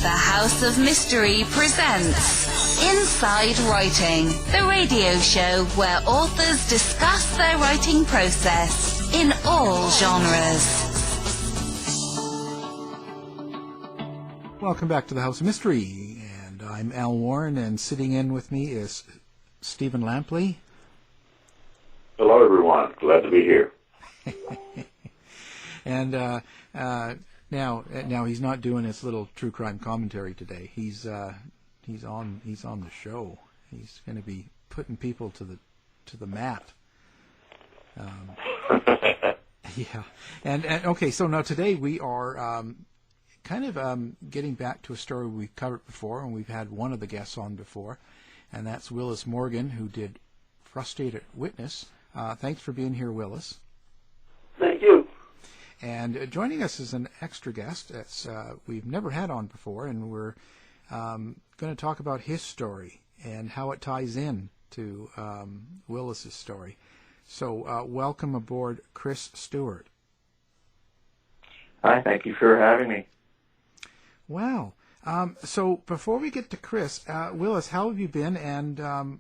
The House of Mystery presents Inside Writing, the radio show where authors discuss their writing process in all genres. Welcome back to the House of Mystery, and I'm Al Warren, and sitting in with me is Stephen Lampley. Hello, everyone. Glad to be here. And now he's not doing his little true crime commentary today. He's on the show. He's going to be putting people to the mat. Yeah. And okay, so now today we are getting back to a story we've covered before, and we've had one of the guests on before, and that's Willis Morgan, who did Frustrated Witness. Thanks for being here, Willis. Thank you. And joining us is an extra guest that's we've never had on before, and we're going to talk about his story and how it ties in to Willis's story. So welcome aboard, Chris Stewart. Hi, thank you for having me. Wow. So before we get to Chris, Willis, how have you been, and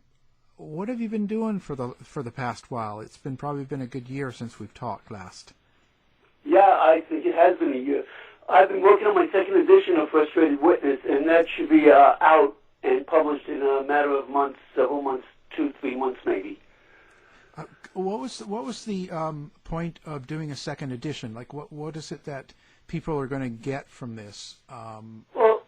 what have you been doing for the past while? It's probably been a good year since we've talked last. Yeah, I think it has been a year. I've been working on my second edition of Frustrated Witness, and that should be out and published in a matter of months, several months, 2-3 months maybe. What was the point of doing a second edition? Like, what is it that people are going to get from this? Well,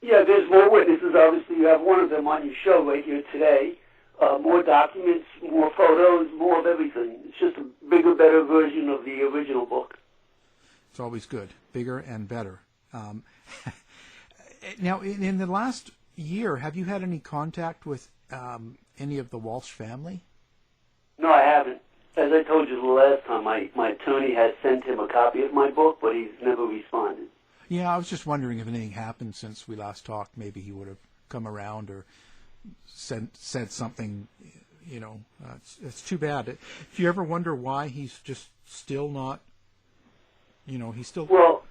yeah, there's more witnesses. Obviously, you have one of them on your show right here today. More documents, more photos, more of everything. It's just a bigger, better version of the original book. It's always good. Bigger and better. Now, in the last year, have you had any contact with any of the Walsh family? No, I haven't. As I told you the last time, my attorney has sent him a copy of my book, but he's never responded. Yeah, I was just wondering if anything happened since we last talked. Maybe he would have come around or said something, you know. It's too bad. Do you ever wonder why he's just still not, he's still... Well,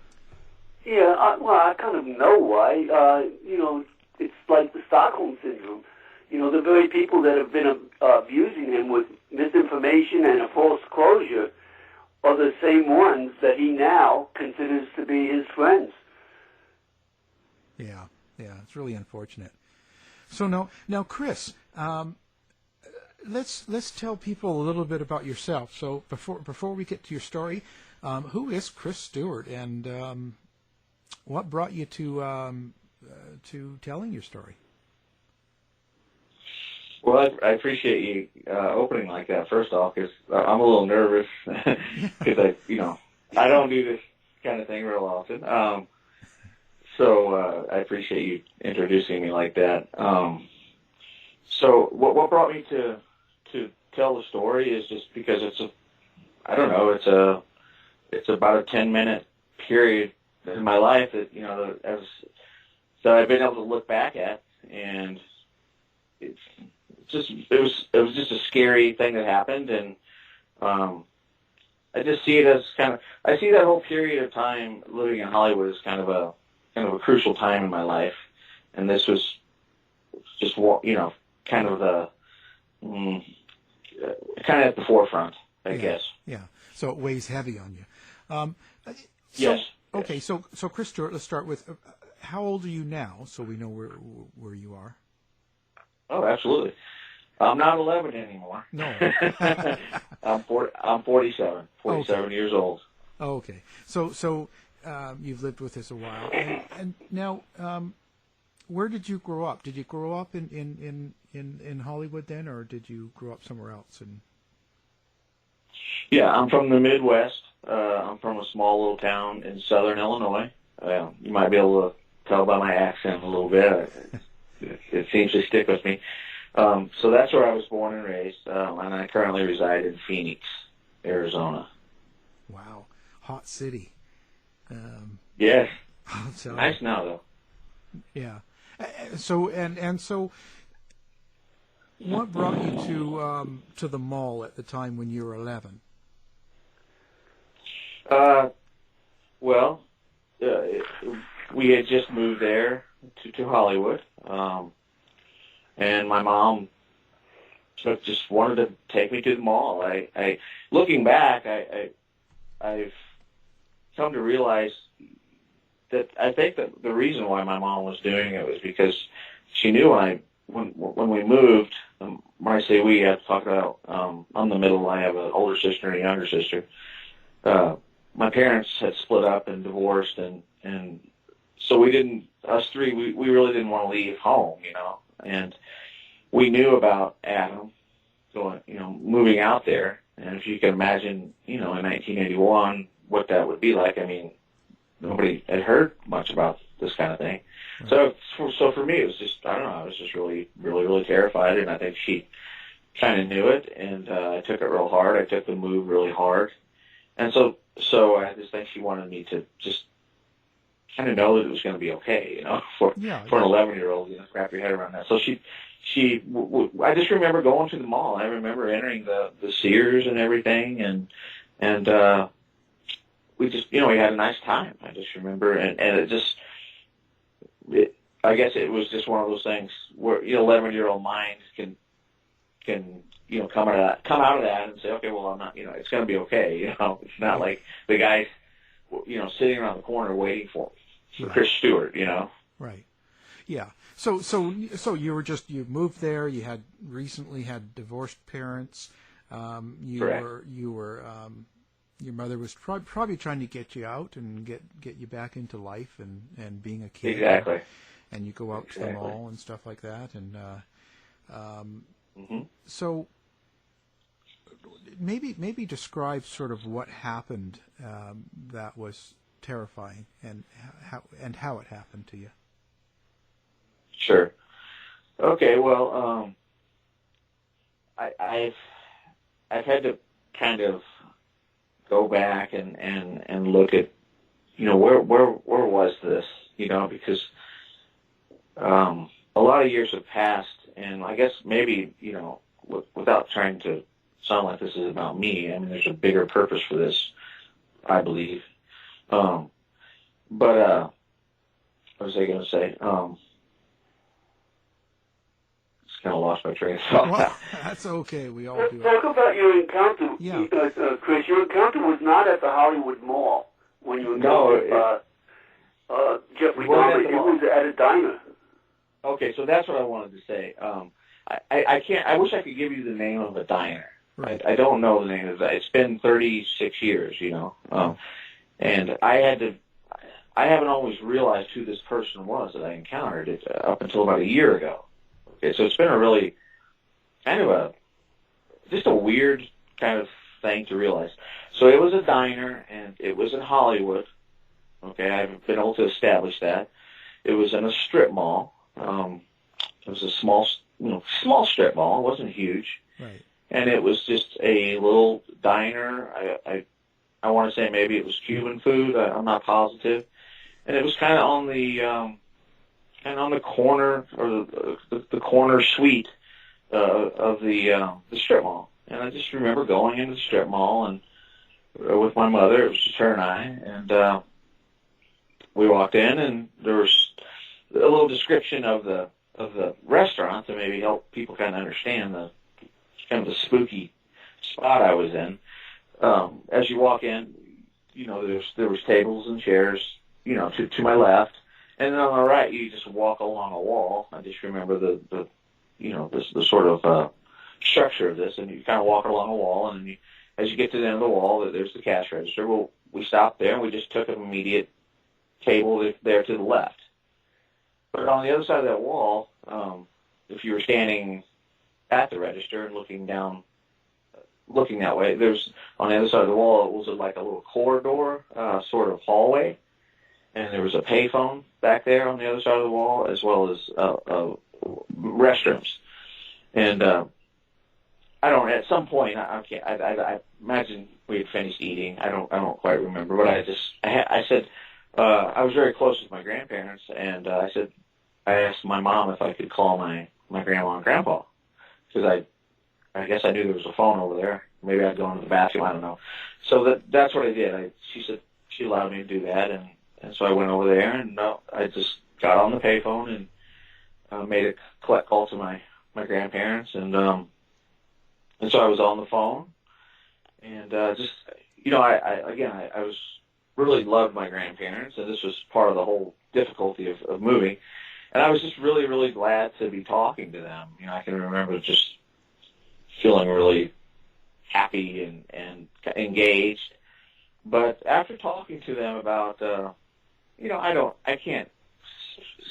yeah, I kind of know why. It's like the Stockholm Syndrome. The very people that have been abusing him with misinformation and a false closure are the same ones that he now considers to be his friends. Yeah, it's really unfortunate. So now, Chris, let's tell people a little bit about yourself. So before we get to your story, who is Chris Stewart, and what brought you to telling your story? Well, I appreciate you opening like that. First off, because I'm a little nervous because I don't do this kind of thing real often. So I appreciate you introducing me like that. So what brought me to tell the story is just because it's about a 10-minute period in my life that that I've been able to look back at, and it was just a scary thing that happened, and I just see it as I see that whole period of time living in Hollywood as kind of a crucial time in my life, and this was just kind of at the forefront, I guess. Yeah. So it weighs heavy on you. Yes. Okay. So Chris Stewart, let's start with how old are you now, so we know where you are. Oh, absolutely. I'm not 11 anymore. No. I'm 47. 47 years old. Oh, okay. So you've lived with us a while, and now, where did you grow up? Did you grow up in Hollywood then, or did you grow up somewhere else? Yeah, I'm from the Midwest. I'm from a small little town in southern Illinois. You might be able to tell by my accent a little bit. It seems to stick with me. So that's where I was born and raised, and I currently reside in Phoenix, Arizona. Wow, hot city. Yes. So, nice now, though. Yeah. So what brought you to the mall at the time when you were 11? Well, we had just moved there to Hollywood, and my mom just wanted to take me to the mall. I looking back, I've come to realize that I think that the reason why my mom was doing it was because she knew when we moved. When I say we, I have to talk about I'm the middle. I have an older sister and a younger sister. My parents had split up and divorced, and so us three, we really didn't want to leave home, and we knew about Adam going, moving out there. And if you can imagine, in 1981, what that would be like, I mean, nobody had heard much about this kind of thing. Right. So for me, it was just, I don't know, I was just really, really, really terrified, and I think she kind of knew it, and I took it real hard. I took the move really hard. And so I just think she wanted me to just kind of know that it was going to be okay, for an 11-year-old, wrap your head around that. So I just remember going to the mall. I remember entering the Sears and everything, and we just, we had a nice time. I just remember, and I guess it was just one of those things where 11-year-old mind can come out of that and say, okay, well, I'm not, it's going to be okay. It's not like the guys, sitting around the corner waiting for Chris Stewart, Right. Yeah. So you moved there. You had recently had divorced parents. Correct. Your mother was probably trying to get you out and get you back into life and being a kid. Exactly. And you go out to the mall and stuff like that. And so maybe describe sort of what happened that was terrifying and how it happened to you. Sure. Okay. Well, I've had to kind of go back and look at, where was this, because a lot of years have passed, and I guess maybe, without trying to sound like this is about me, I mean, there's a bigger purpose for this, I believe. But what was I going to say? Just kind of lost my train of thought. Well, that's okay. We all do. Talk about your encounter, Chris. Your encounter was not at the Hollywood Mall when you encountered Jeffrey Dahmer. It was at a diner. Okay, so that's what I wanted to say. I can't. I wish I could give you the name of a diner. Right. I don't know the name of that. It's been 36 years, and I haven't always realized who this person was that I encountered it up until about a year ago. Okay, so it's been a really kind of just a weird kind of thing to realize. So it was a diner, and it was in Hollywood. Okay, I haven't been able to establish that. It was in a strip mall. It was a small strip mall. It wasn't huge. Right. And it was just a little diner. I want to say maybe it was Cuban food. I'm not positive. And it was kind of on the corner, or the corner suite of the strip mall. And I just remember going into the strip mall and with my mother. It was just her and I, and we walked in, and there was a little description of the restaurant to maybe help people kind of understand the kind of the spooky spot I was in. As you walk in, there was tables and chairs, to my left, and then on the right you just walk along a wall. I just remember the sort of structure of this, and you kind of walk along a wall, and then as you get to the end of the wall, there's the cash register. Well, we stopped there, and we just took an immediate table there to the left. But on the other side of that wall, if you were standing at the register and looking that way, there's on the other side of the wall, it was like a little corridor, sort of hallway, and there was a payphone back there on the other side of the wall, as well as restrooms. And at some point, I imagine we had finished eating. I don't quite remember, but I said, I was very close with my grandparents, and I asked my mom if I could call my grandma and grandpa, because I guess I knew there was a phone over there. Maybe I'd go into the bathroom. I don't know. So that's what I did. She said she allowed me to do that, and And so I went over there, and I just got on the payphone and made a collect call to my grandparents, and so I was on the phone, and just, you know, I was really loved my grandparents, and this was part of the whole difficulty of moving, and I was just really, really glad to be talking to them. You know, I can remember just feeling really happy and engaged. But after talking to them about, you know, I can't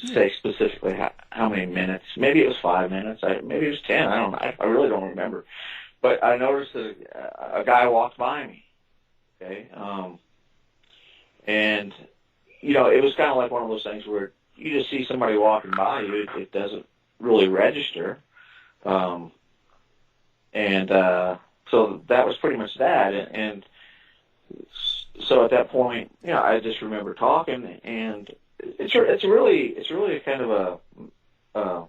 say specifically how many minutes. Maybe it was 5 minutes. Maybe it was 10. I really don't remember. But I noticed that a guy walked by me. Okay. And, you know, it was kind of like one of those things where you just see somebody walking by you. It doesn't really register. So that was pretty much that. And so at that point, you know, I just remember talking, and it's really kind of a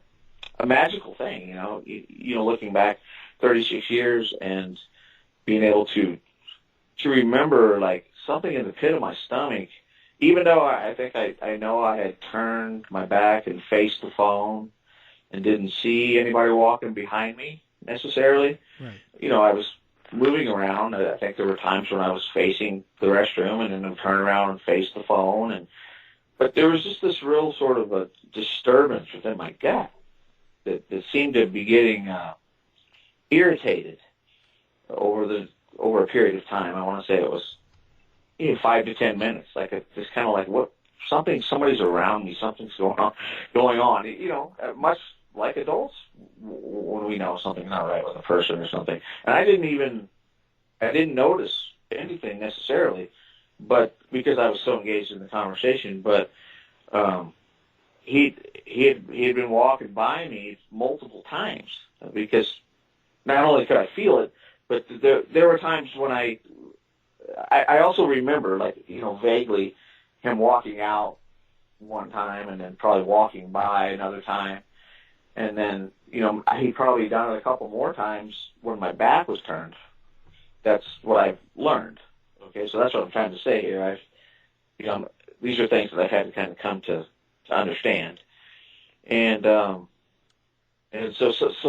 magical thing, you know. You know, looking back 36 years and being able to remember like something in the pit of my stomach, even though I think I know I had turned my back and faced the phone and didn't see anybody walking behind me necessarily. Right. You know, I was moving around. I think there were times when I was facing the restroom and then I'd turn around and face the phone, but there was just this real sort of a disturbance within my gut that seemed to be getting irritated over a period of time. I want to say it was 5 to 10 minutes, like just kind of like somebody's around me, something's going on. You know, much like adults when we know something's not right with a person or something. And I didn't notice anything necessarily, but because I was so engaged in the conversation. But he had been walking by me multiple times, because not only could I feel it, but there were times when I also remember, like, you know, vaguely him walking out one time and then probably walking by another time. And then, you know, he'd probably done it a couple more times when my back was turned. That's what I've learned. Okay, so that's what I'm trying to say here. These are things that I've had to kind of come to understand. And so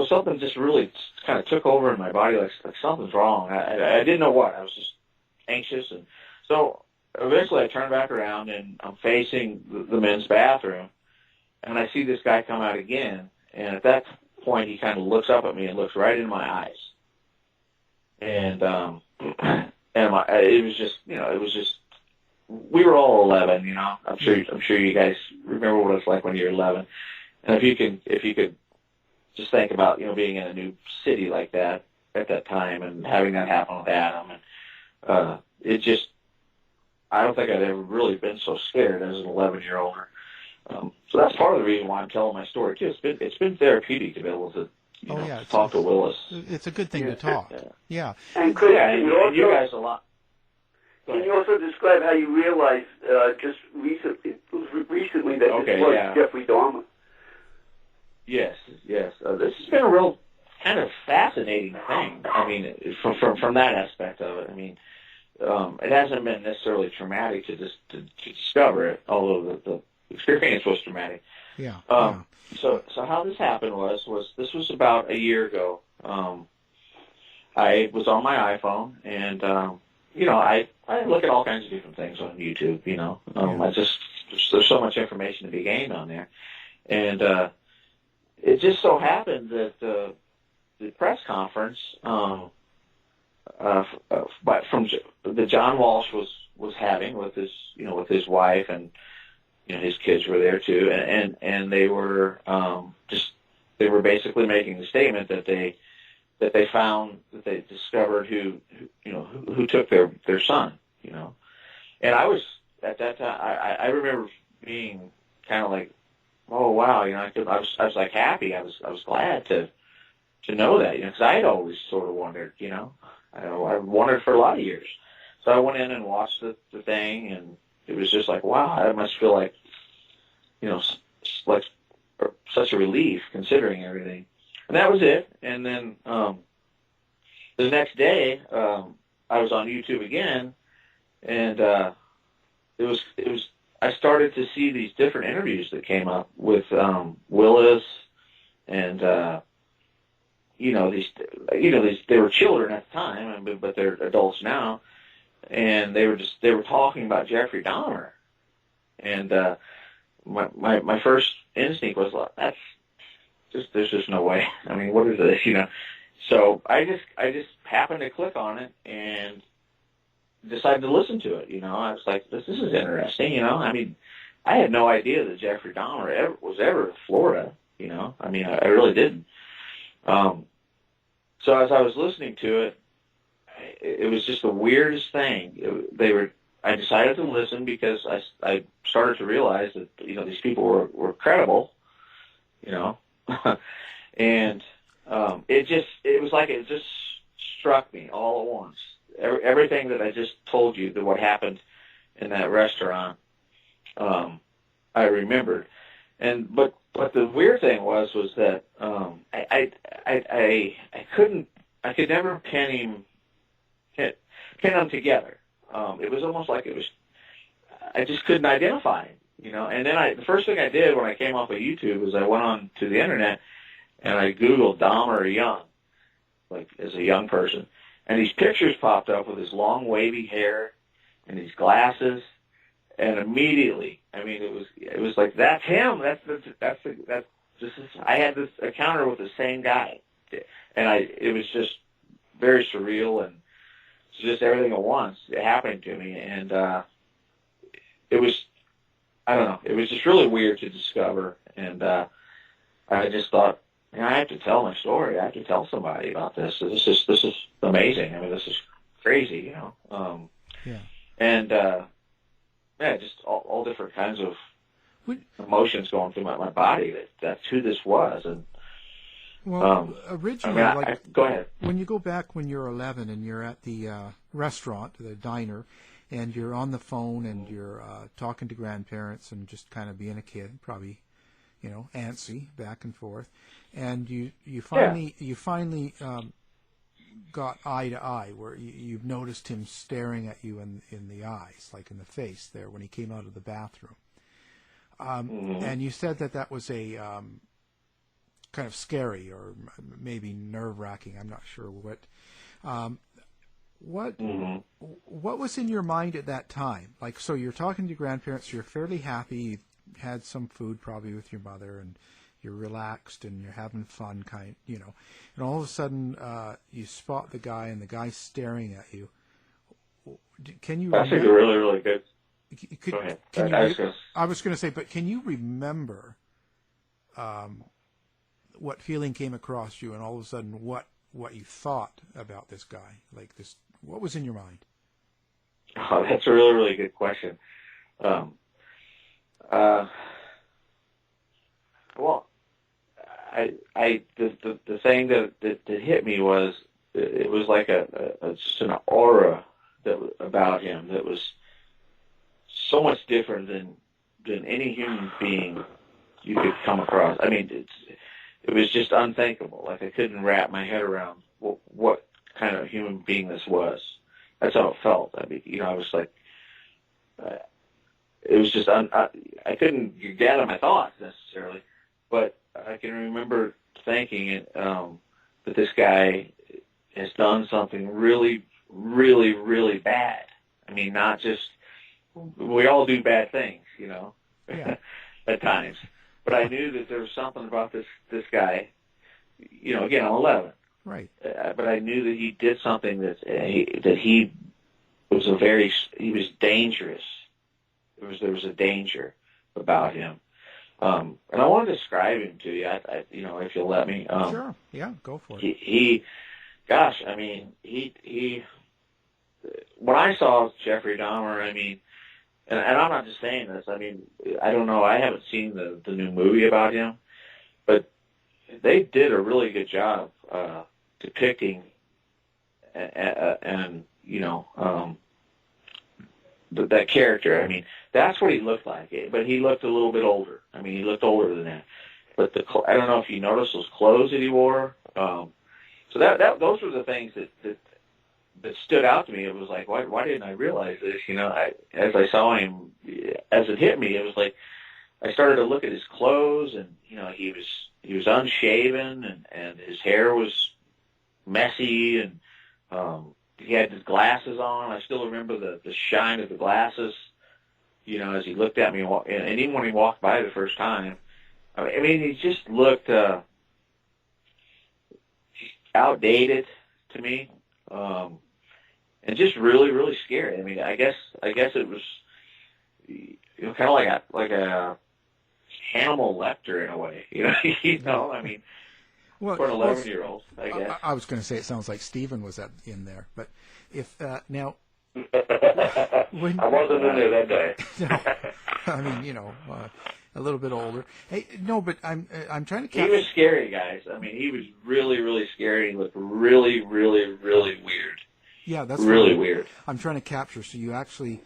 something just really kind of took over in my body, like something's wrong. I didn't know what. I was just anxious. And so eventually I turned back around, and I'm facing the men's bathroom, and I see this guy come out again. And at that point, he kind of looks up at me and looks right in my eyes. And it was just, you know, we were all 11, you know. I'm sure you guys remember what it's like when you're 11. And if you could just think about, you know, being in a new city like that at that time and having that happen with Adam, and I don't think I'd ever really been so scared as an 11-year-old. So that's part of the reason why I'm telling my story too. It's been therapeutic to be able to, to talk to Willis. It's a good thing to talk. Yeah. And Chris, you guys a lot. Can you also describe how you realized just recently that this was Jeffrey Dahmer? Yes. This has been a real kind of fascinating thing. I mean, from that aspect of it. I mean, it hasn't been necessarily traumatic to discover it, although the experience was traumatic. Yeah. So how this happened was this was about a year ago. I was on my iPhone, and I look at all kinds of different things on YouTube. You know, there's so much information to be gained on there, and it just so happened that the press conference from the John Walsh was having with his wife, and his kids were there too, and they were basically making the statement that they discovered who took their son, and I was at that time, I remember being kind of like, oh wow, I was like happy, I was glad to know that, because I had always sort of wondered, I wondered for a lot of years. So I went in and watched the thing, and it was just like, wow, I must feel like, like such a relief considering everything. And that was it. And then the next day, I was on YouTube again, and it was I started to see these different interviews that came up with Willis and these they were children at the time, but they're adults now, and they were talking about Jeffrey Dahmer, and my first instinct was, well, there's just no way. I mean, what is this, So I just happened to click on it and decided to listen to it. I was like, this is interesting. I mean, I had no idea that Jeffrey Dahmer was ever in Florida. I mean, I really didn't. So as I was listening to it, it was just the weirdest thing. I decided to listen because I started to realize that these people were credible. And it was like it just struck me all at once. Everything that I just told you, that what happened in that restaurant, I remembered. But the weird thing was that I could never pin them together. It was almost like I just couldn't identify him, And then the first thing I did when I came off of YouTube was I went on to the internet and I Googled Dahmer young, like as a young person, and these pictures popped up with his long wavy hair and these glasses, and immediately, I mean, it was like, that's him. I had this encounter with the same guy, and it was just very surreal, and just everything at once happening to me, and it was, I don't know, it was just really weird to discover, and I just thought, I have to tell my story. I have to tell somebody about this. So this is amazing. I mean, this is crazy, Yeah. And just all different kinds of emotions going through my body. That's who this was. And originally, go ahead. When you go back when you're 11 and you're at the restaurant, the diner, and you're on the phone and you're talking to grandparents and just kind of being a kid, probably, antsy back and forth, and you finally got eye to eye, where you've noticed him staring at you in the eyes, like in the face there when he came out of the bathroom. And you said that was a kind of scary or maybe nerve-wracking. I'm not sure what. What was in your mind at that time? Like, so you're talking to your grandparents, you're fairly happy, you had some food probably with your mother, and you're relaxed and you're having fun, and all of a sudden you spot the guy, and the guy's staring at you. Can you? That's a really, really good. Go ahead. I was going to say, but can you remember what feeling came across you, and all of a sudden what you thought about this guy? Like this, what was in your mind? Oh, that's a really, really good question. Well, the thing that hit me was it was like just an aura about him that was so much different than any human being you could come across. I mean, it was just unthinkable. Like, I couldn't wrap my head around what kind of human being this was. That's how it felt. I mean, I was like, it was just I couldn't gather my thoughts necessarily, but I can remember thinking that this guy has done something really, really, really bad. I mean, not just, we all do bad things, Yeah. at times. But I knew that there was something about this guy, again, I'm 11. Right. But I knew that he did something that he was dangerous. There was a danger about him. And I want to describe him to you, if you'll let me. Sure. Yeah, go for it. He when I saw Jeffrey Dahmer, I mean, and I'm not just saying this, I mean, I don't know, I haven't seen the new movie about him, but they did a really good job depicting that character. I mean, that's what he looked like, but he looked a little bit older. I mean, he looked older than that. But I don't know if you noticed those clothes that he wore. So those were the things that stood out to me. It was like, why didn't I realize this? As I saw him, as it hit me, it was like I started to look at his clothes, and he was unshaven, and his hair was messy, and he had his glasses on. I still remember the shine of the glasses, as he looked at me, and even when he walked by the first time, I mean, he just looked outdated to me, and just really, really scary. I mean, I guess it was, kind of like a Hannibal Lecter in a way, I mean, well, for an 11-year-old, I guess. I was going to say it sounds like Stephen was in there, but if now. I wasn't in there that day. No, I mean, a little bit older. Hey, no, but I'm trying to. He was scary, guys. I mean, he was really, really scary. He looked really, really, really weird. Yeah, that's really weird. I'm trying to capture. So you actually,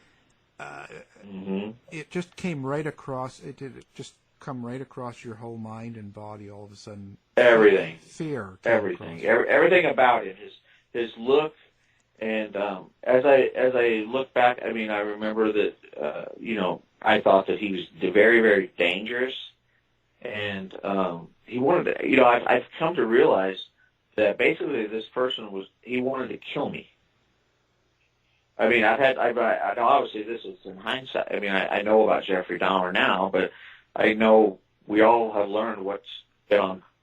it just came right across. It just come right across your whole mind and body all of a sudden. Everything. Fear. Everything. Everything about it. His look. And as I look back, I mean, I remember that I thought that he was very, very dangerous, and he wanted to. I've come to realize that basically this person he wanted to kill me. I mean, I know obviously this is in hindsight. I mean, I know about Jeffrey Dahmer now, but I know we all have learned what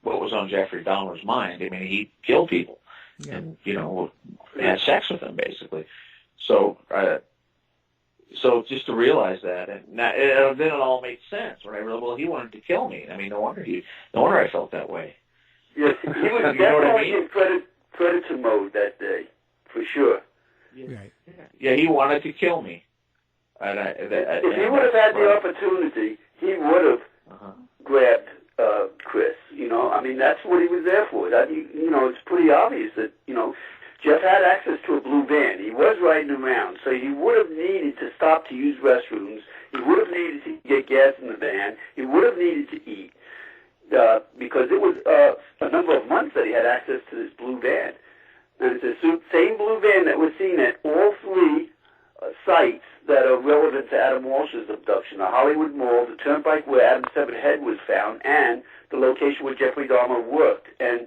was on Jeffrey Dahmer's mind. I mean, he killed people. Yeah. And had sex with them basically. So just to realize that, and then it all made sense when I realized, well, he wanted to kill me. I mean, no wonder I felt that way. Yes, he was definitely in predator mode that day, for sure. Yeah. Right. Yeah, he wanted to kill me. If he would have had the opportunity, he would have grabbed Chris. I mean, that's what he was there for. It's pretty obvious that, Jeff had access to a blue van. He was riding around, so he would have needed to stop to use restrooms. He would have needed to get gas in the van. He would have needed to eat, because it was a number of months that he had access to this blue van. And it's the same blue van that was seen at all three sites that are relevant to Adam Walsh's abduction: the Hollywood Mall, the turnpike where Adam's severed head was found, and the location where Jeffrey Dahmer worked, and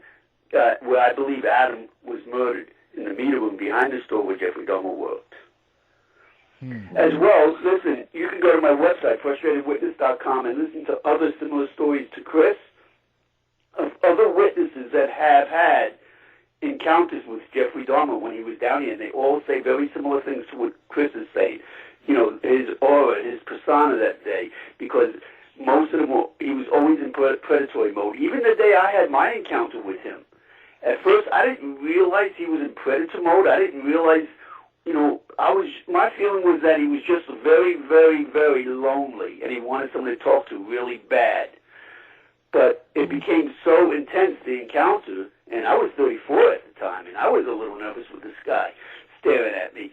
where I believe Adam was murdered, in the meter room behind the store where Jeffrey Dahmer worked. As well, listen, you can go to my website, frustratedwitness.com, and listen to other similar stories to Chris, of other witnesses that have had encounters with Jeffrey Dahmer when he was down here, and they all say very similar things to what Chris is saying. His aura, his persona that day, because most of them he was always in predatory mode. Even the day I had my encounter with him, at first I didn't realize he was in predator mode. I didn't realize, my feeling was that he was just very, very, very lonely, and he wanted someone to talk to really bad. But it became so intense, the encounter, and I was 34 at the time, and I was a little nervous with this guy staring at me.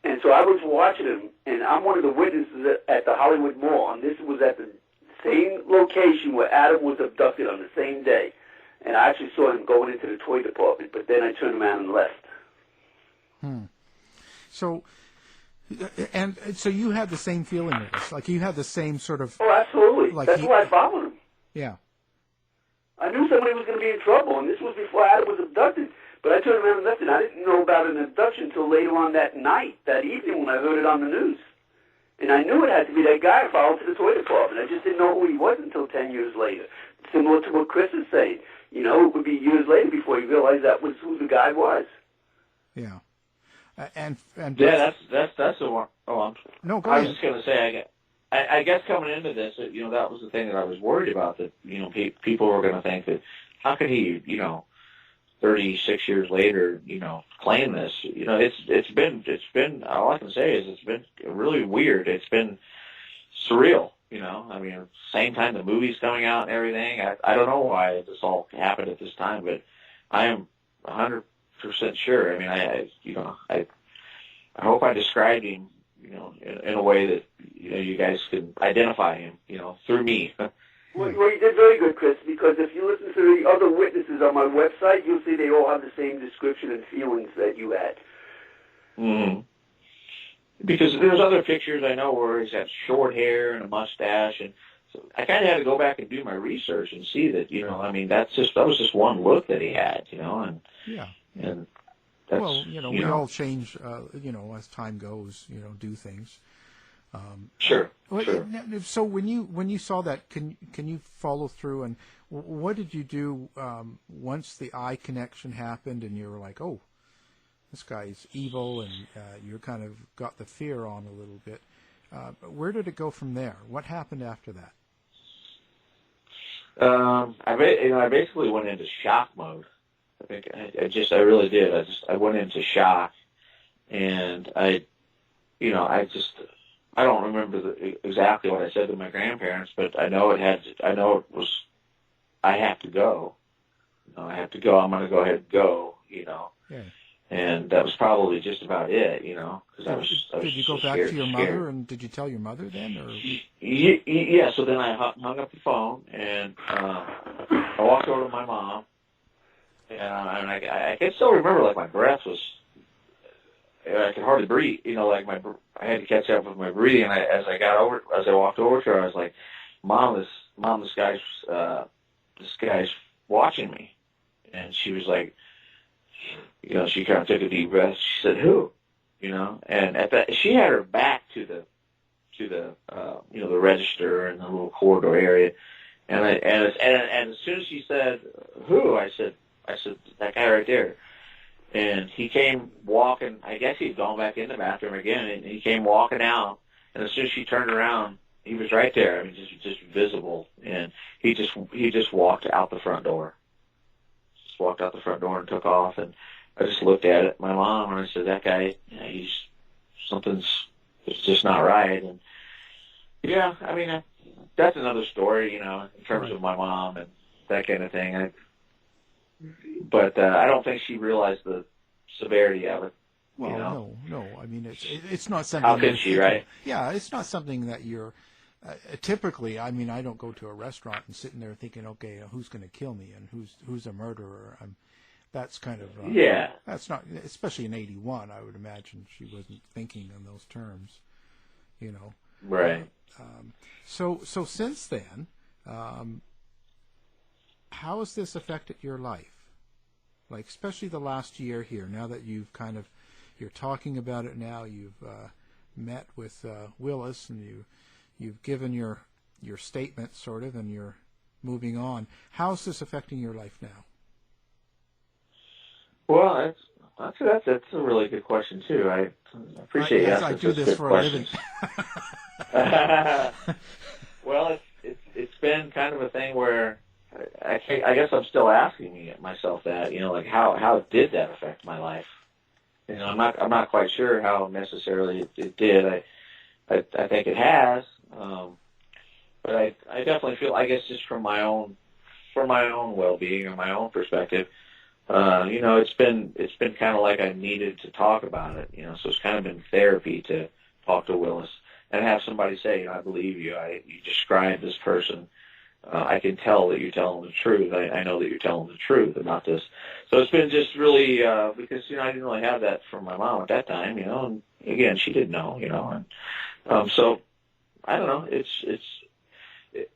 And so I was watching him, and I'm one of the witnesses at the Hollywood Mall, and this was at the same location where Adam was abducted on the same day. And I actually saw him going into the toy department, but then I turned around and left. So you had the same feeling with this? Like you had the same sort of... Oh, absolutely. That's why I followed him. Yeah. I knew somebody was going to be in trouble, and this was before Adam was abducted. But I turned around and left, and I didn't know about an abduction until later on that night, that evening, when I heard it on the news. And I knew it had to be that guy I followed to the toy department. I just didn't know who he was until 10 years later. Similar to what Chris is saying. It would be years later before he realized that was who the guy was. Yeah. And yeah, that's the one. Oh, no, go ahead. I was just going to say, I guess coming into this, that was the thing that I was worried about, that, people were going to think that, how could he, 36 years later, claim this? It's been, all I can say is it's been really weird. It's been surreal, I mean, same time the movie's coming out and everything. I don't know why this all happened at this time, but I am 100% sure. I mean, I hope I described him, in a way that, you guys can identify him, through me. Well, you did very good, Chris, because if you listen to the other witnesses on my website, you'll see they all have the same description and feelings that you had. Mm-hmm. Because there's other pictures I know where he's got short hair and a mustache, and so I kind of had to go back and do my research and see that, I mean, that was just one look that he had, and Yeah. and that's, Well, we all change, as time goes, do things. Sure. Sure. So when you saw that, can you follow through, and what did you do once the eye connection happened and you were like, oh, this guy's evil, and you kind of got the fear on a little bit. Where did it go from there? What happened after that? I basically went into shock mode. I think I really did. I went into shock, and I don't remember exactly what I said to my grandparents, but I know it was, I have to go. I have to go. I'm going to go ahead and go. Yeah. And that was probably just about it, because I was. Did you go back to your mother, and did you tell your mother then, or? Yeah. So then I hung up the phone, and I walked over to my mom, and I can still remember, like, my breath was. I could hardly breathe, like I had to catch up with my breathing. And as I walked over to her, I was like, "Mom, this guy's watching me," and she was like. She kind of took a deep breath. She said, "Who?" And at that, she had her back to the the register and the little corridor area. And as soon as she said, "Who?" I said, "That guy right there." And he came walking. I guess he'd gone back in the bathroom again, and he came walking out. And as soon as she turned around, he was right there. I mean, just visible. And he just walked out the front door. Walked out the front door and took off, and I just looked at my mom, and I said, "That guy, it's just not right." And yeah, I mean, that's another story, in terms of my mom and that kind of thing. But I don't think she realized the severity of it. Well, no. I mean, it's not something. How could she, right? Yeah, it's not something that you're. Typically, I mean, I don't go to a restaurant and sitting there thinking, okay, who's going to kill me and who's a murderer. That's kind of That's not, especially in '81. I would imagine she wasn't thinking in those terms, Right. So since then, how has this affected your life? Like, especially the last year here. Now that you're talking about it now. You've met with Willis, and You've given your statement, sort of, and you're moving on. How's this affecting your life now? Well, that's a really good question too. I appreciate you asking I do this for questions. a living. Well, it's been kind of a thing where I guess I'm still asking myself that, like how did that affect my life? I'm not quite sure how necessarily it did. I think it has. But I definitely feel, I guess, just for my own well-being or my own perspective, it's been kind of like I needed to talk about it, so it's kind of been therapy to talk to Willis and have somebody say, I believe you. You describe this person. I can tell that you're telling the truth. I know that you're telling the truth about this. So it's been just really, because, I didn't really have that from my mom at that time, and again, she didn't know, and, so, I don't know.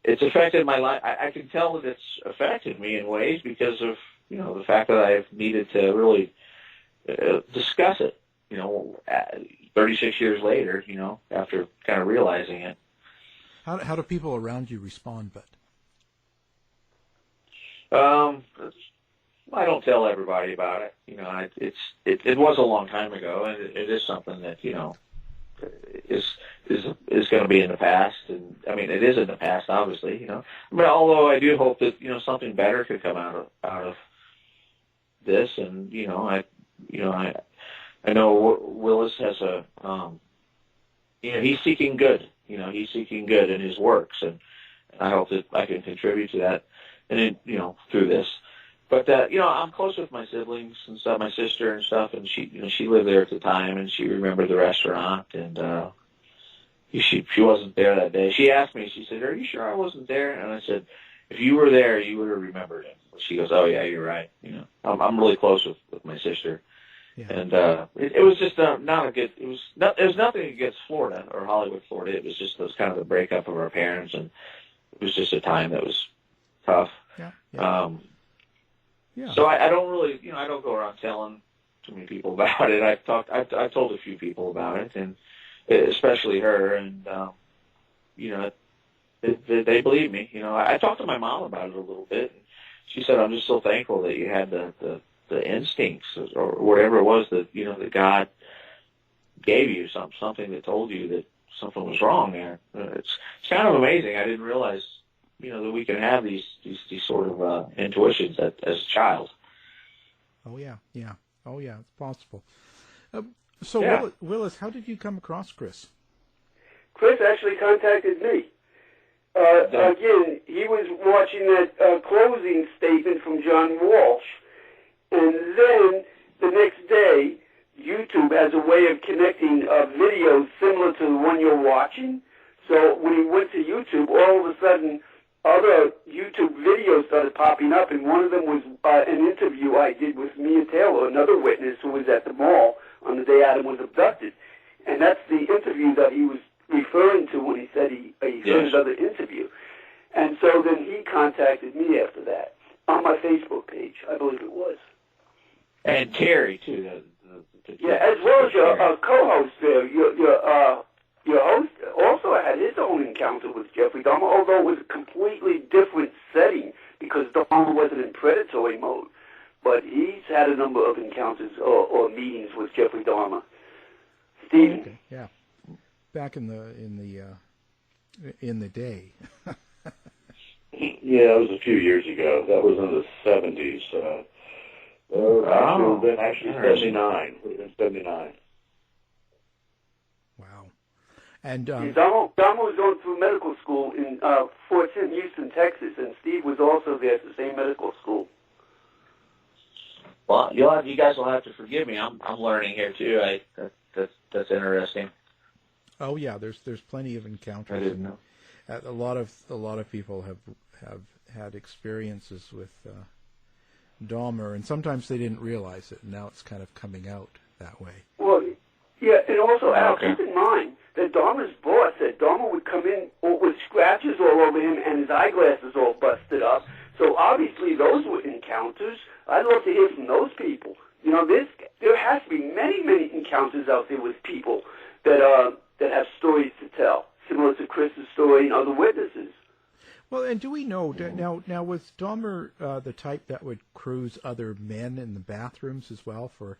It's affected my life. I can tell that it's affected me in ways because of the fact that I've needed to really discuss it. 36 years later, after kind of realizing it. How do people around you respond? But I don't tell everybody about it. It was a long time ago, and it is something that is going to be in the past, and I mean it is in the past, obviously, But although I do hope that something better could come out of this, and I know Willis has he's seeking good, he's seeking good in his works, and I hope that I can contribute to that, and through this. But I'm close with my siblings and stuff, my sister and stuff, and she lived there at the time, and she remembered the restaurant, and she wasn't there that day. She asked me, she said, "Are you sure I wasn't there?" And I said, "If you were there, you would have remembered it." She goes, "Oh yeah, you're right." I'm really close with my sister, And it was just not a good. It was nothing against Florida or Hollywood, Florida. It was just kind of the breakup of our parents, and it was just a time that was tough. So I don't really, I don't go around telling too many people about it. I've told a few people about it, and especially her, and they believe me. I talked to my mom about it a little bit, and she said, "I'm just so thankful that you had the instincts or whatever it was that that God gave you, something that told you that something was wrong there." It's kind of amazing. I didn't realize that we can have these sort of intuitions as a child. Oh yeah, it's possible. So Willis, how did you come across Chris? Chris actually contacted me. Again, he was watching that closing statement from John Walsh, and then the next day, YouTube has a way of connecting videos similar to the one you're watching. So when he went to YouTube, all of a sudden, other YouTube videos started popping up, and one of them was an interview I did with Mia Taylor, another witness who was at the mall on the day Adam was abducted. And that's the interview that he was referring to when he said he heard another interview. And so then he contacted me after that on my Facebook page, I believe it was. And Terry, too. As well as your co-host there. Your host also had his own encounter with Jeffrey Dahmer, although it was a completely different setting because Dahmer wasn't in predatory mode. But he's had a number of encounters or meetings with Jeffrey Dahmer. Stephen. Okay. Yeah. Back in the day. Yeah, it was a few years ago. That was in the 70s. Actually 79. It would have been 79. Wow. And Dahmer was going through medical school in Fort Sim, Houston, Texas, and Steve was also there at the same medical school. Well, you guys will have to forgive me. I'm learning here too. That's interesting. Oh yeah, there's plenty of encounters. I didn't know. A lot of people have had experiences with Dahmer, and sometimes they didn't realize it, and now it's kind of coming out that way. Well, yeah, and also, Al, keep in mind that Dahmer's boss said Dahmer would come in with scratches all over him and his eyeglasses all busted up. So obviously those were encounters. I'd love to hear from those people. There has to be many, many encounters out there with people that have stories to tell, similar to Chris's story and other witnesses. Well, and do we know now was Dahmer the type that would cruise other men in the bathrooms as well for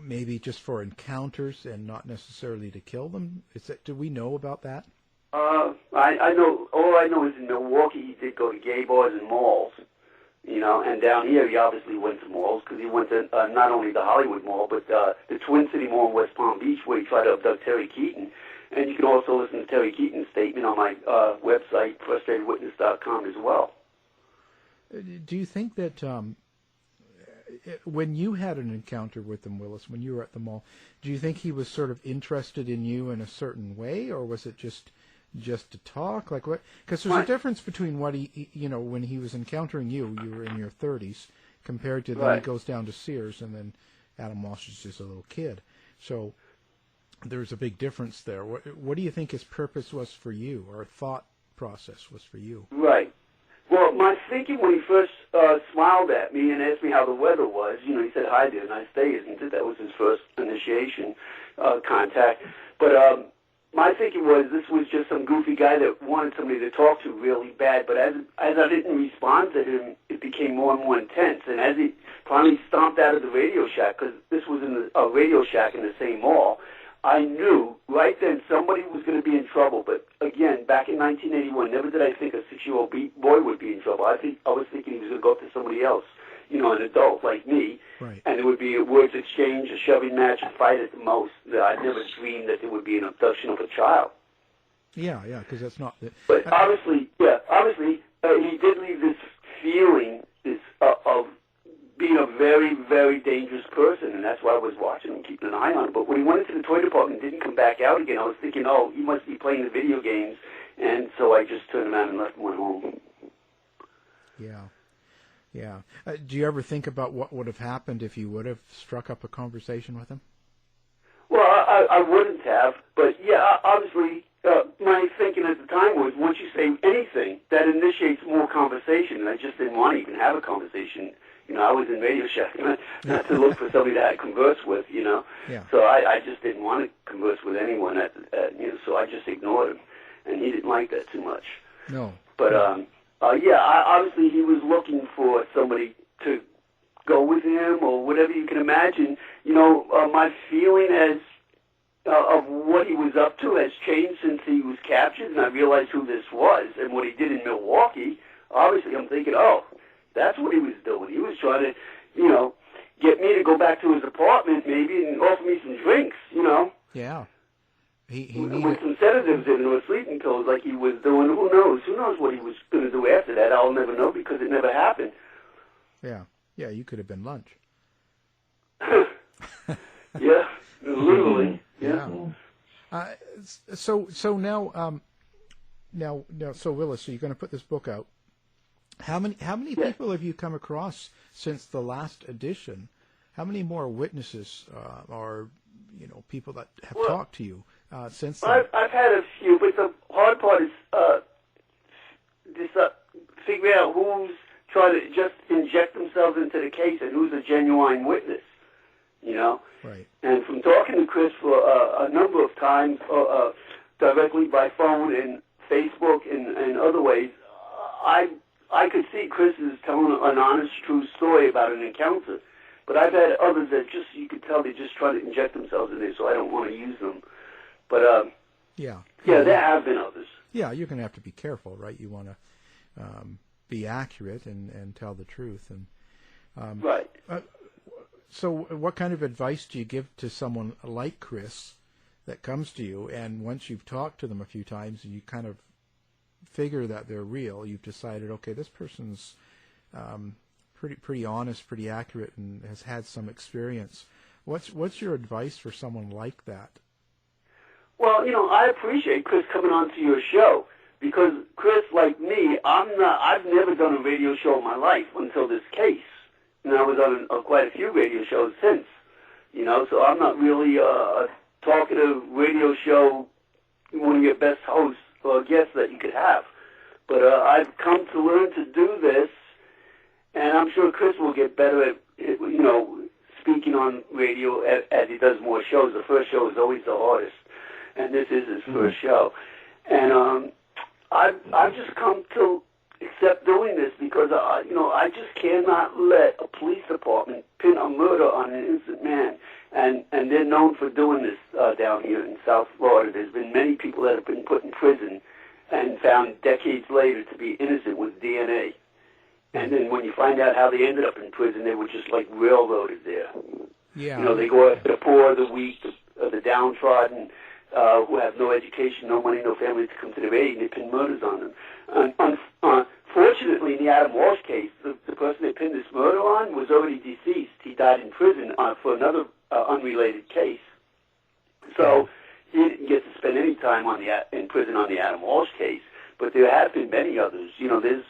maybe just for encounters and not necessarily to kill them? Do we know about that? I know. All I know is in Milwaukee he did go to gay bars and malls, and down here he obviously went to malls because he went to not only the Hollywood Mall but the Twin City Mall in West Palm Beach where he tried to abduct Terry Keaton. And you can also listen to Terry Keaton's statement on my website, frustratedwitness.com as well. Do you think that when you had an encounter with him, Willis, when you were at the mall, do you think he was sort of interested in you in a certain way, or was it just to talk? Like what? Because there's a difference between what he, when he was encountering you were in your 30s, compared to then he goes down to Sears, and then Adam Walsh is just a little kid. So there's a big difference there. What do you think his purpose was for you, or thought process was for you? Right. Well, my thinking when he first smiled at me and asked me how the weather was, he said, "Hi there, nice day, isn't it?" That was his first initiation contact. But my thinking was this was just some goofy guy that wanted somebody to talk to really bad. But as I didn't respond to him, it became more and more intense. And as he finally stomped out of the Radio Shack, because this was in a Radio Shack in the same mall, I knew right then somebody was going to be in trouble. But again, back in 1981, never did I think a 6-year-old boy would be in trouble. I was thinking he was going to go up to somebody else, an adult like me, right. And there would be a words exchange, a shoving match, a fight at the most. I never dreamed that there would be an abduction of a child. Yeah, because that's not. But obviously, he did leave this feeling of being a very, very dangerous person, and that's why I was watching him, keeping an eye on him. But when he went into the toy department and didn't come back out again, I was thinking, he must be playing the video games, and so I just turned around and left and went home. Yeah. Do you ever think about what would have happened if you would have struck up a conversation with him? Well, I wouldn't have, but yeah, obviously, my thinking at the time was once you say anything, that initiates more conversation, and I just didn't want to even have a conversation. I was in Radio Shack, not to look for somebody that I converse with, Yeah. So I just didn't want to converse with anyone, so I just ignored him, and he didn't like that too much. No. But, obviously he was looking for somebody to go with him or whatever you can imagine. My feeling of what he was up to has changed since he was captured, and I realized who this was and what he did in Milwaukee. Obviously, I'm thinking, that's what he was doing. He was trying to, get me to go back to his apartment maybe and offer me some drinks, Yeah. He with some sedatives in or sleeping pills like he was doing. Who knows? Who knows what he was going to do after that? I'll never know because it never happened. Yeah. Yeah, you could have been lunch. Yeah, literally. Yeah. So now, so Willis, so you're going to put this book out. How many people have you come across since the last edition? How many more witnesses or people that have talked to you since then? I've had a few, but the hard part is figure out who's trying to just inject themselves into the case and who's a genuine witness. Right. And from talking to Chris for a number of times, directly by phone and Facebook and other ways, I could see Chris is telling an honest, true story about an encounter. But I've had others that you could tell they just try to inject themselves in there, so I don't want to use them. But, yeah, there have been others. Yeah, you're going to have to be careful, right? You want to be accurate and tell the truth. And right. So what kind of advice do you give to someone like Chris that comes to you, and once you've talked to them a few times and you kind of figure that they're real, you've decided, okay, this person's pretty honest, pretty accurate, and has had some experience. What's your advice for someone like that? Well, I appreciate Chris coming on to your show because Chris, like me, I've never done a radio show in my life until this case. And I was on quite a few radio shows since, so I'm not really a talkative radio show, one of your best hosts or guests that you could have. But I've come to learn to do this, and I'm sure Chris will get better at, speaking on radio as he does more shows. The first show is always the hardest, and this is his first show. And I've just come to accept doing this because, I just cannot let a police department pin a murder on an innocent man. And they're known for doing this down here in South Florida. There's been many people that have been put in prison and found decades later to be innocent with DNA. And then when you find out how they ended up in prison, they were just like railroaded there. Yeah. They go after the poor, the weak, the downtrodden, who have no education, no money, no family to come to their aid, and they pin murders on them. Fortunately, in the Adam Walsh case, the person they pinned this murder on was already deceased. He died in prison for another unrelated case. So he didn't get to spend any time in prison on the Adam Walsh case. But there have been many others. There's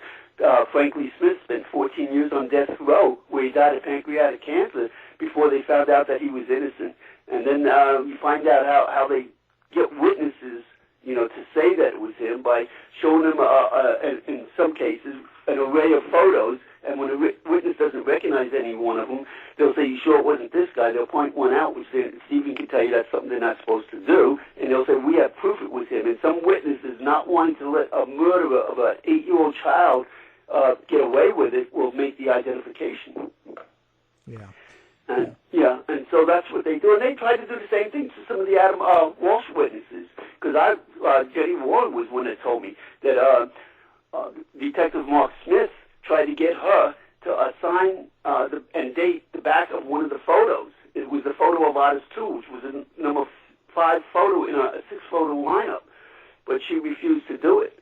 Frank Lee Smith spent 14 years on death row where he died of pancreatic cancer before they found out that he was innocent. And then you find out how they get witnesses, to say that it was him by showing them, in some cases, an array of photos. And when a witness doesn't recognize any one of them, they'll say, "You sure it wasn't this guy?" They'll point one out, which Stephen can tell you that's something they're not supposed to do. And they'll say, "We have proof it was him." And some witnesses not wanting to let a murderer of an 8-year-old child get away with it will make the identification. Yeah. And so that's what they do. And they try to do the same thing to some of the Adam Walsh witnesses. Because Jenny Ward was one that told me that Detective Mark Smith tried to get her to assign and date the back of one of the photos. It was the photo of Otis 2, which was a number 5 photo in a 6-photo lineup. But she refused to do it.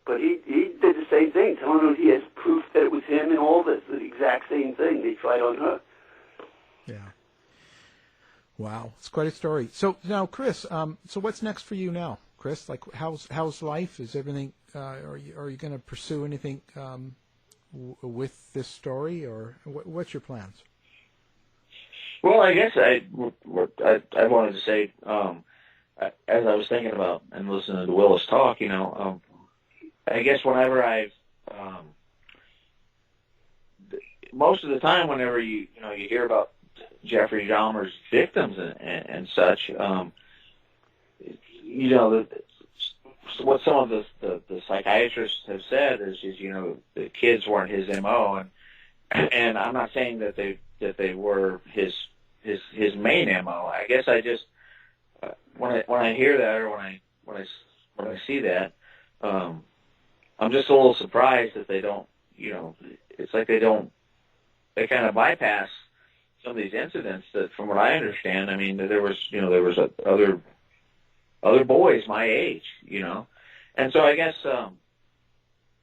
But he did the same thing, telling her he has proof that it was him and all this, the exact same thing they tried on her. Yeah. Wow, it's quite a story. So now, Chris, so what's next for you now, Chris? Like, how's life? Is everything? Are you going to pursue anything with this story, or what's your plans? Well, I guess I wanted to say, as I was thinking about and listening to Willis talk, I guess whenever most of the time, whenever you hear about Jeffrey Dahmer's victims and such, what some of the psychiatrists have said is the kids weren't his MO, and I'm not saying that they were his main MO. I guess I just when I hear that, or when I see that, I'm just a little surprised that they don't. It's like they kind of bypass some of these incidents that, from what I understand, I mean, there was other boys my age, and so I guess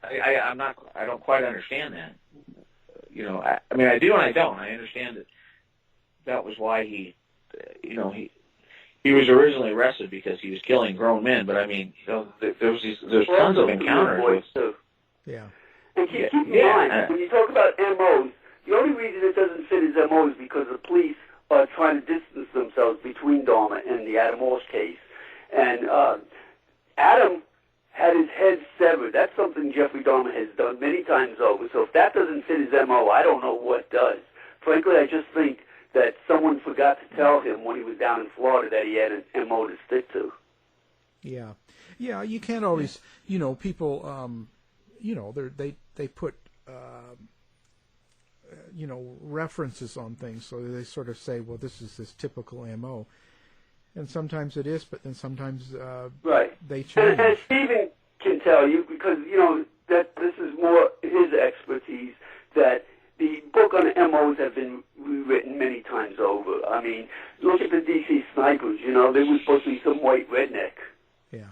I don't quite understand that. I mean, I do and I don't. I understand that was why he was originally arrested, because he was killing grown men. But I mean, there's tons of encounters with. Yeah. And keep in mind, when you talk about MOs, the only reason it doesn't fit as MO is because the police are trying to distance themselves between Dahmer and the Adam Walsh case. And Adam had his head severed. That's something Jeffrey Dahmer has done many times over. So if that doesn't fit his MO, I don't know what does. Frankly, I just think that someone forgot to tell him when he was down in Florida that he had an MO to stick to. Yeah. Yeah, you can't always, people, they put, references on things, so they sort of say, well, this is this typical MO. And sometimes it is, but then sometimes right. They change. And Stephen can tell you, because, that this is more his expertise, that the book on MOs have been rewritten many times over. I mean, look at the DC snipers, they were supposed to be some white redneck. Yeah.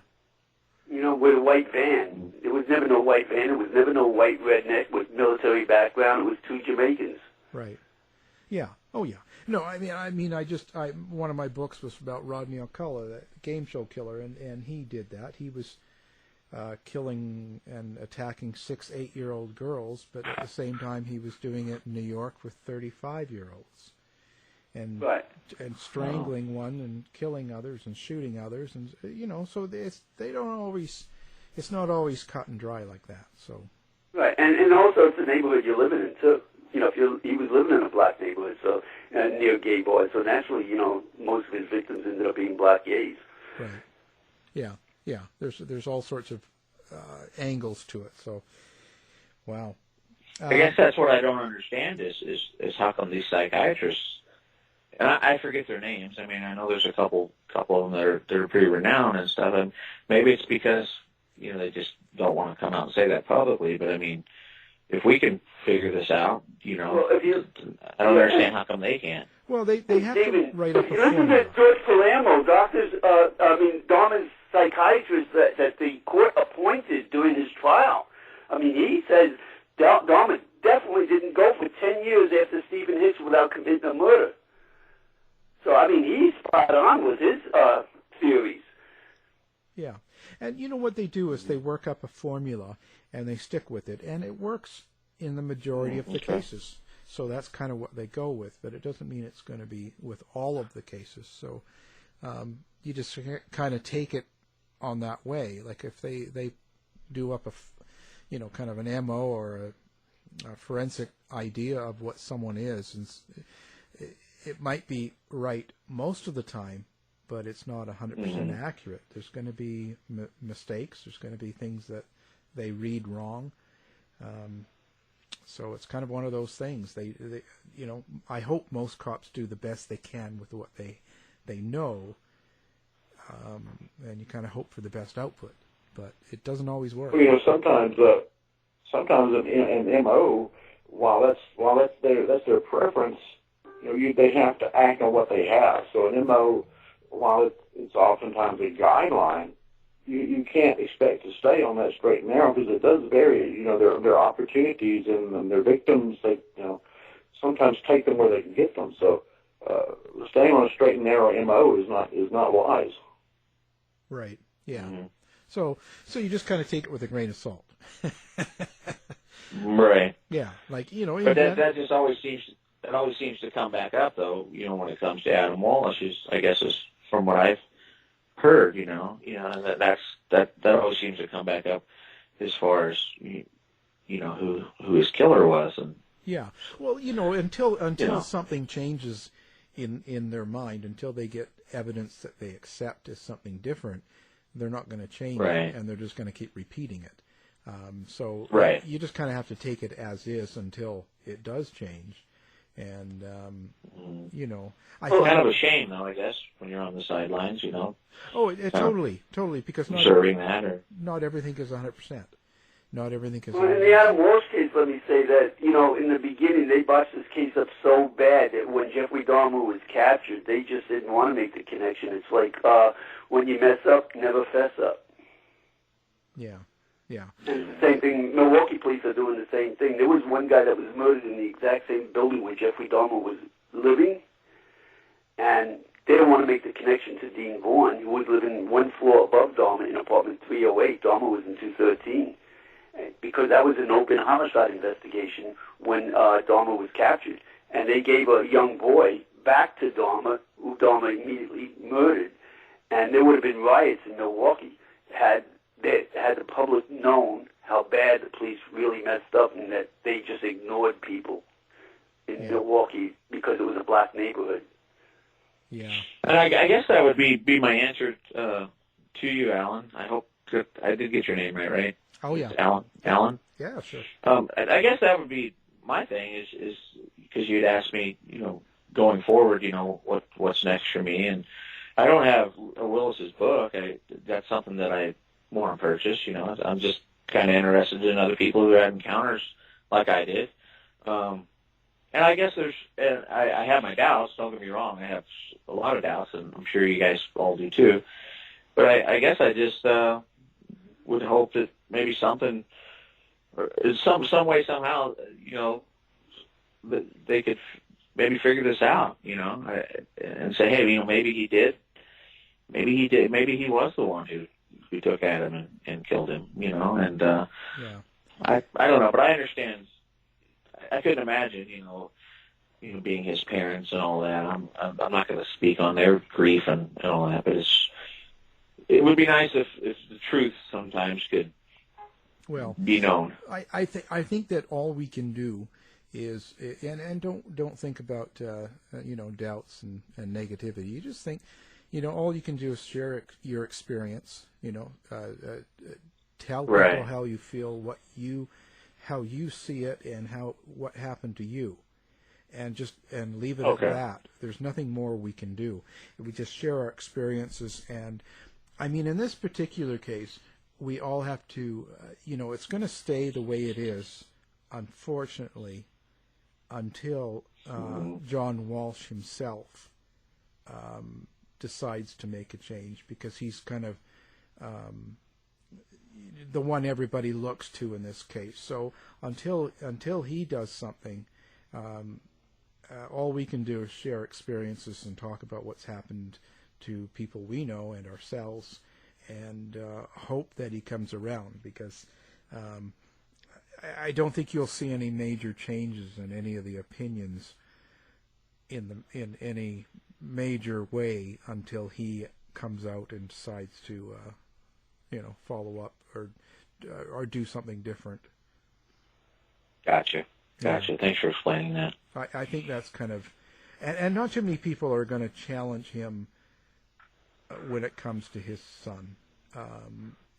With a white van. There was never no white van. There was never no white redneck with military background. It was two Jamaicans. Right. Yeah. Oh, yeah. No, I mean, one of my books was about Rodney Alcala, the game show killer, and he did that. He was killing and attacking 6, 8-year-old girls, but at the same time he was doing it in New York with 35-year-olds. And right. And strangling one and killing others and shooting others, and so it's not always cut and dry like that. So right, and also it's the neighborhood you're living in too. He was living in a black neighborhood, so near gay bars, so naturally, most of his victims ended up being black gays. Right. Yeah. Yeah. There's all sorts of angles to it. So, wow. I guess that's what I don't understand is how come these psychiatrists. And I forget their names. I mean, I know there's a couple of them that are pretty renowned and stuff. And maybe it's because they just don't want to come out and say that publicly. But I mean, if we can figure this out, well, I don't understand how come they can't. Well, they have to write up a formula. Listen to George Palermo, Dahmer's psychiatrist that the court appointed during his trial. I mean, he says Dahmer definitely didn't go for 10 years after Stephen Hicks without committing a murder. So, I mean, he's spot on with his theories. Yeah. And what they do is they work up a formula and they stick with it. And it works in the majority of the cases. So that's kind of what they go with. But it doesn't mean it's going to be with all of the cases. So you just kind of take it on that way. Like if they do up kind of an MO or a forensic idea of what someone is, and it might be right most of the time, but it's not 100% accurate. There's going to be mistakes. There's going to be things that they read wrong. So it's kind of one of those things. They I hope most cops do the best they can with what they know, and you kind of hope for the best output. But it doesn't always work. Sometimes an MO, while that's their preference, they have to act on what they have. So an MO, while it's oftentimes a guideline, you can't expect to stay on that straight and narrow because it does vary. There are opportunities and their victims, they sometimes take them where they can get them. So staying on a straight and narrow MO is not wise. Right. Yeah. Mm-hmm. So you just kind of take it with a grain of salt. Right. Yeah, like, But that just always seems to come back up, though. When it comes to Adam Walsh, I guess is from what I've heard. And that always seems to come back up as far as who his killer was. And yeah, well, until something changes in their mind, until they get evidence that they accept as something different, they're not going to change it, and they're just going to keep repeating it. So you just kind of have to take it as is until it does change. And, kind of a shame, though, I guess, when you're on the sidelines, Oh, totally, because observing that, not everything is 100%. Not everything is 100%. Well, in the Adam Walsh case, let me say that, in the beginning, they botched this case up so bad that when Jeffrey Dahmer was captured, they just didn't want to make the connection. It's like, when you mess up, never fess up. Yeah. And it's the same thing. Milwaukee police are doing the same thing. There was one guy that was murdered in the exact same building where Jeffrey Dahmer was living, and they don't want to make the connection to Dean Vaughn, who was living one floor above Dahmer in apartment 308. Dahmer was in 213, because that was an open homicide investigation when Dahmer was captured. And they gave a young boy back to Dahmer, who Dahmer immediately murdered. And there would have been riots in Milwaukee had the public known how bad the police really messed up and that they just ignored people in Milwaukee because it was a black neighborhood. Yeah. And I guess that would be my answer to you, Alan. I hope that I did get your name right? Oh, yeah. Alan? Yeah, sure. I guess that would be my thing is because you'd asked me, going forward, what's next for me. And I don't have Willis's book. That's something that I want to purchase. I'm just kind of interested in other people who had encounters like I did. And I guess I have my doubts, don't get me wrong. I have a lot of doubts, and I'm sure you guys all do too. But I guess I just would hope that maybe something, or some way, somehow, that they could maybe figure this out, and say, hey, maybe he did. Maybe he did. Maybe he was the one who took Adam and killed him, and I don't know, but I understand. I couldn't imagine, being his parents and all that. I'm not going to speak on their grief and all that, but it would be nice if the truth sometimes could be known. I think that all we can do is, and don't think about doubts and negativity. You just think, all you can do is share your experience. Tell people how you feel, how you see it, and what happened to you, and leave it at that. There's nothing more we can do. We just share our experiences, and I mean, in this particular case, we all have to, it's going to stay the way it is, unfortunately, until John Walsh himself decides to make a change, because he's kind of the one everybody looks to in this case. So until he does something, all we can do is share experiences and talk about what's happened to people we know and ourselves, and hope that he comes around, because I don't think you'll see any major changes in any of the opinions in any major way until he comes out and decides to follow up or do something different. Gotcha. Thanks for explaining that. I think that's kind of, and not too many people are going to challenge him when it comes to his son.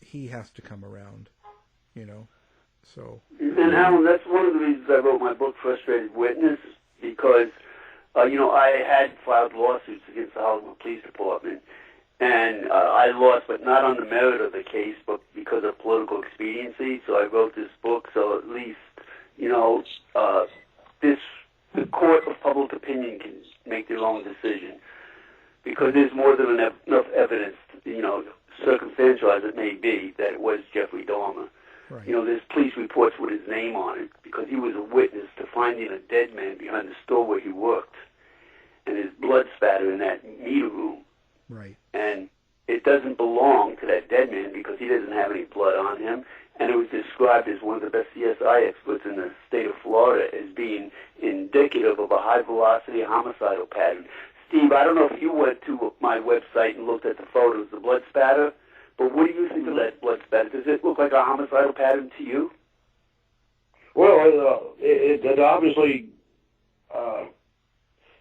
He has to come around, so. And Alan, that's one of the reasons I wrote my book, Frustrated Witness, because, I had filed lawsuits against the Hollywood Police Department, and I lost, but not on the merit of the case, but because of political expediency. So I wrote this book, so at least, the court of public opinion can make their own decision, because there's more than enough evidence, circumstantial as it may be, that it was Jeffrey Dahmer. Right. There's police reports with his name on it, because he was a witness to finding a dead man behind the store where he worked, and his blood spatter in that meter room. Right. And it doesn't belong to that dead man, because he doesn't have any blood on him, and it was described as one of the best CSI experts in the state of Florida as being indicative of a high-velocity homicidal pattern. Steve, I don't know if you went to my website and looked at the photos, the blood spatter, but what do you think of that blood spatter? Does it look like a homicidal pattern to you? Well, it obviously,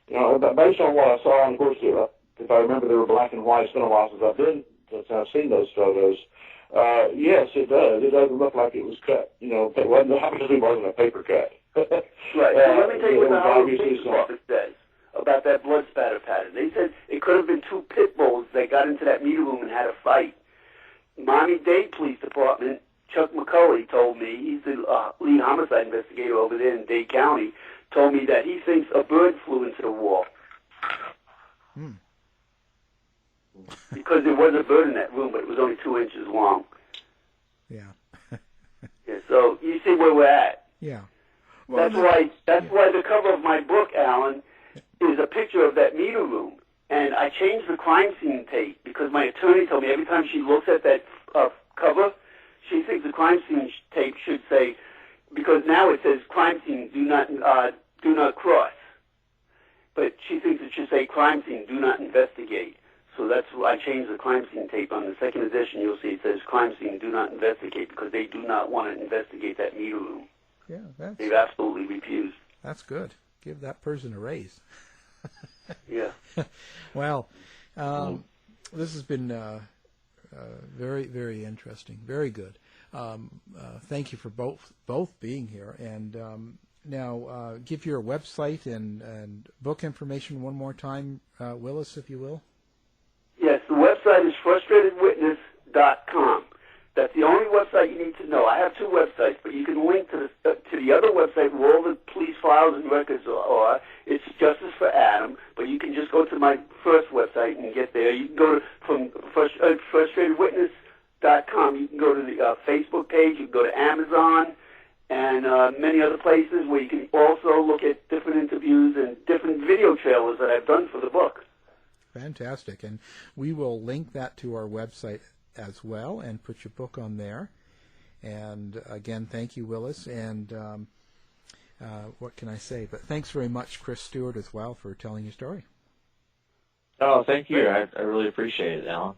based on what I saw, and of course, if I remember, they were black and white. It's been a while since I've seen those photos. Yes, it does. It doesn't look like it was cut. It obviously wasn't a paper cut. Right. So let me tell you what the Howard Police Office says about that blood spatter pattern. They said it could have been two pit bulls that got into that meter room and had a fight. Miami-Dade Police Department, Chuck McCulley told me, he's the lead homicide investigator over there in Dade County, told me that he thinks a bird flew into the wall. Because there was a bird in that room, but it was only 2 inches long. Yeah. Yeah, so you see where we're at. Yeah. Well, That's why the cover of my book, Alan, is a picture of that meter room. And I changed the crime scene tape because my attorney told me every time she looks at that cover, she thinks the crime scene tape should say, because now it says crime scene, do not cross. But she thinks it should say crime scene, do not investigate. So that's why I changed the crime scene tape. On the second edition, you'll see it says crime scene, do not investigate, because they do not want to investigate that meter room. Yeah, they've absolutely refused. That's good. Give that person a raise. Yeah. Well, this has been very, very interesting. Very good. Thank you for both being here. And now, give your website and book information one more time, Willis, if you will. Yes, the website is frustratedwitness.com. That's the only website you need to know. I have two websites, but you can link to the other website where all the police files and records are. It's Justice for Adam, but you can just go to my first website and get there. You can go from frustratedwitness.com. You can go to the Facebook page. You can go to Amazon and many other places where you can also look at different interviews and different video trailers that I've done for the book. Fantastic. And we will link that to our website as well and put your book on there. And again, thank you, Willis. And what can I say? But thanks very much, Chris Stewart, as well, for telling your story. Oh, thank you. I really appreciate it, Alan.